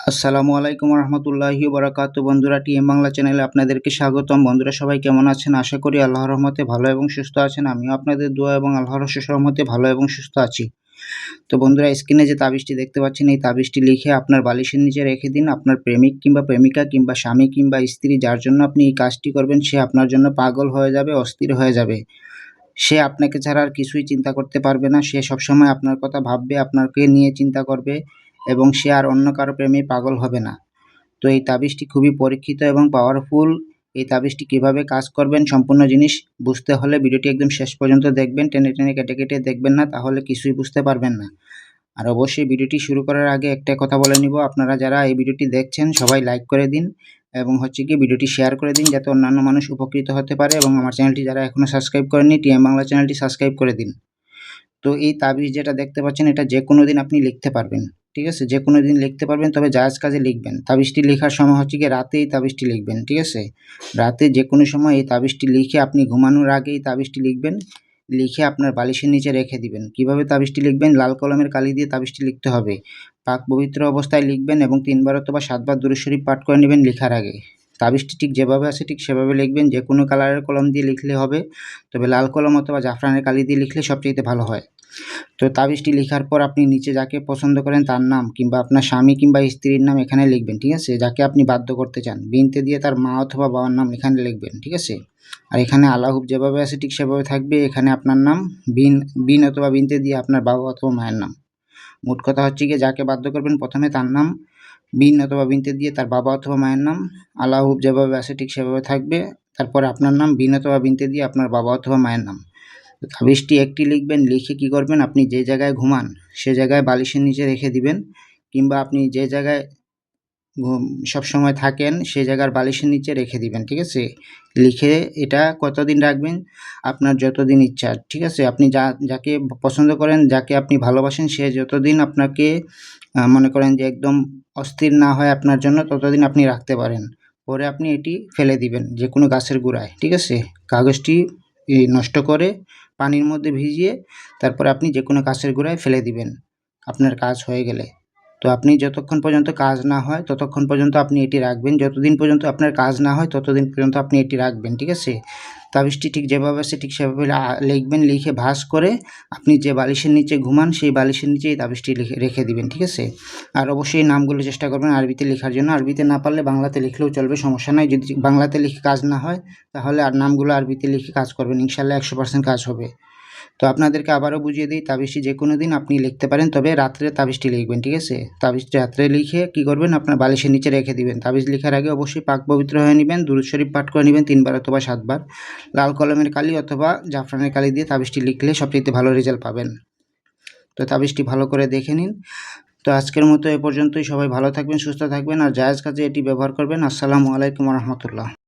আসসালামু আলাইকুম রহমতুল্লাহি বারাকাতু। বন্ধুরা, টিএম বাংলা চ্যানেলে আপনাদেরকে স্বাগতম। বন্ধুরা, সবাই কেমন আছেন? আশা করি আল্লাহর রহমতে ভালো এবং সুস্থ আছেন। আমিও আপনাদের দোয়া এবং আল্লাহর অশেষ রহমতে ভালো এবং সুস্থ আছি। তো বন্ধুরা, স্ক্রিনে যে তাবিজটি দেখতে পাচ্ছেন, এই তাবিজটি লিখে আপনার বালিশের নিচে রেখে দিন। আপনার প্রেমিক কিংবা প্রেমিকা কিংবা স্বামী কিংবা স্ত্রী, যার জন্য আপনি এই কাজটি করবেন, সে আপনার জন্য পাগল হয়ে যাবে, অস্থির হয়ে যাবে। সে আপনাকে ছাড়া আর কিছুই চিন্তা করতে পারবে না। সে সবসময় আপনার কথা ভাববে, আপনাকে নিয়ে চিন্তা করবে এবং সে আর অন্য কারো প্রেমে পাগল হবে না। তো এই তাবিজটি খুবই পরীক্ষিত এবং পাওয়ারফুল। এই তাবিজটি কিভাবে কাজ করবেন, সম্পূর্ণ জিনিস বুঝতে হলে ভিডিওটি একদম শেষ পর্যন্ত দেখবেন। টেনে টেনে কেটে কেটে দেখবেন না, তাহলে কিছুই বুঝতে পারবেন না। আর অবশ্যই ভিডিওটি শুরু করার আগে একটা কথা বলে নিব, আপনারা যারা এই ভিডিওটি দেখছেন সবাই লাইক করে দিন এবং কি ভিডিওটি শেয়ার করে দিন, যাতে অন্যান্য মানুষ উপকৃত হতে পারে। এবং আমার চ্যানেলটি যারা এখনও সাবস্ক্রাইব করেননি, টিএম বাংলা চ্যানেলটি সাবস্ক্রাইব করে দিন। তো এই তাবিজ যেটা দেখতে পাচ্ছেন, এটা যে কোনো দিন আপনি লিখতে পারবেন, ঠিক আছে? যে কোনো দিন লিখতে পারবেন, তবে জায়েজ কাজে লিখবেন। তাবিজটি লেখার সময় রাতে এই তাবিজটি লিখবেন, ঠিক আছে? রাতে যে কোনো সময় এই তাবিজটি লিখে আপনি ঘুমানোর আগে এই তাবিজটি লিখবেন, লিখে আপনার বালিশের নিচে রেখে দিবেন। কিভাবে তাবিজটি লিখবেন? লাল কলমের কালি দিয়ে তাবিজটি লিখতে হবে। পাক পবিত্র অবস্থায় লিখবেন এবং ৩ বার অথবা ৭ বার দুরূদ শরীফ পাঠ করে নেবেন লেখার আগে। তাবিজটি ঠিক যেভাবে আছে ঠিক সেভাবে লিখবেন। যে কোনো কালারের কলম দিয়ে লিখলে হবে, তবে লাল কলম অথবা জাফরানের কালি দিয়ে লিখলে সবচেয়ে ভালো হয়। তো তাবিজটি লেখার পর আপনি নিচে যাকে পছন্দ করেন তার নাম কিংবা আপনার স্বামী কিংবা স্ত্রীর নাম এখানে লিখবেন, ঠিক আছে? যাকে আপনি বাধ্য করতে চান, বিনতে দিয়ে তার মা অথবা বাবার নাম এখানে লিখবেন, ঠিক আছে? আর এখানে আল্লাহুব যেভাবে আছে ঠিক সেভাবে থাকবে। এখানে আপনার নাম বিন অথবা বিনতে দিয়ে আপনার বাবা অথবা মায়ের নাম। মোট কথা যাকে বাধ্য করবেন প্রথমে তার নাম বিন অথবা বিনতে দিয়ে তার বাবা অথবা মায়ের নাম। আল্লাহুব যেভাবে আছে ঠিক সেভাবে থাকবে। তারপরে আপনার নাম বিন অথবা বিনতে দিয়ে আপনার বাবা অথবা মায়ের নাম। তাবিজটি একটি লিখবেন, লিখে কি করবেন, আপনি যে জায়গায় ঘুমান সে জায়গায় বালিশের নিচে রেখে দিবেন, কিংবা আপনি যে জায়গায় সবসময় থাকেন সে জায়গার বালিশের নিচে রেখে দিবেন, ঠিক আছে? লিখে এটা কতদিন রাখবেন? আপনার যতদিন ইচ্ছা, ঠিক আছে? আপনি যাকে পছন্দ করেন, যাকে আপনি ভালোবাসেন, সে যতদিন আপনাকে মনে করেন যে একদম অস্থির না হয় আপনার জন্য, ততদিন আপনি রাখতে পারেন। পরে আপনি এটি ফেলে দিবেন যে কোনো গাছের গোড়ায়, ঠিক আছে? কাগজটি নষ্ট করে পানির মধ্যে ভিজিয়ে তারপরে আপনি যে কোনো গাছের গোড়ায় ফেলে দিবেন আপনার কাজ হয়ে গেলে। তো আপনি যতক্ষণ পর্যন্ত কাজ না হয় ততক্ষণ পর্যন্ত আপনি এটি রাখবেন। যতদিন পর্যন্ত আপনার কাজ না হয় ততদিন পর্যন্ত আপনি এটি রাখবেন, ঠিক আছে? তাবিজটি ঠিক যেভাবে আছে ঠিক সেভাবে লিখবেন। লিখে ভাঁজ করে আপনি যে বালিশের নিচে ঘুমান সেই বালিশের নিচে এই তাবিজটি রেখে দিবেন, ঠিক আছে? আর অবশ্যই নামগুলো চেষ্টা করবেন আরবিতে লেখার জন্য। আরবিতে না পারলে বাংলাতে লিখলেও চলবে, সমস্যা নাই। যদি বাংলাতে লিখে কাজ না হয় তাহলে আর নামগুলো আরবিতে লিখে কাজ করবেন, ইনশাআল্লাহ 100% কাজ হবে। তো আপনাদেরকে আবারও বুঝিয়ে দিই, তাবিজটি যে কোনো দিন আপনি লিখতে পারেন, তবে রাত্রে তাবিজটি লিখবেন, ঠিক আছে? তাবিজটি রাত্রে লিখে কী করবেন, আপনার বালিশের নিচে রেখে দিবেন। তাবিজ লেখার আগে অবশ্যই পাক পবিত্র হয়ে নেবেন, দুরূদ শরীফ পাঠ করে নেবেন ৩ বার অথবা ৭ বার। লাল কলমের কালি অথবা জাফরানের কালি দিয়ে তাবিজটি লিখলে সবচেয়ে ভালো রেজাল্ট পাবেন। তো তাবিজটি ভালো করে দেখে নিন। তো আজকের মতো এ পর্যন্তই। সবাই ভালো থাকবেন, সুস্থ থাকবেন আর জায়েজ কাজে এটি ব্যবহার করবেন। আসসালামু আলাইকুম রহমতুল্লাহ।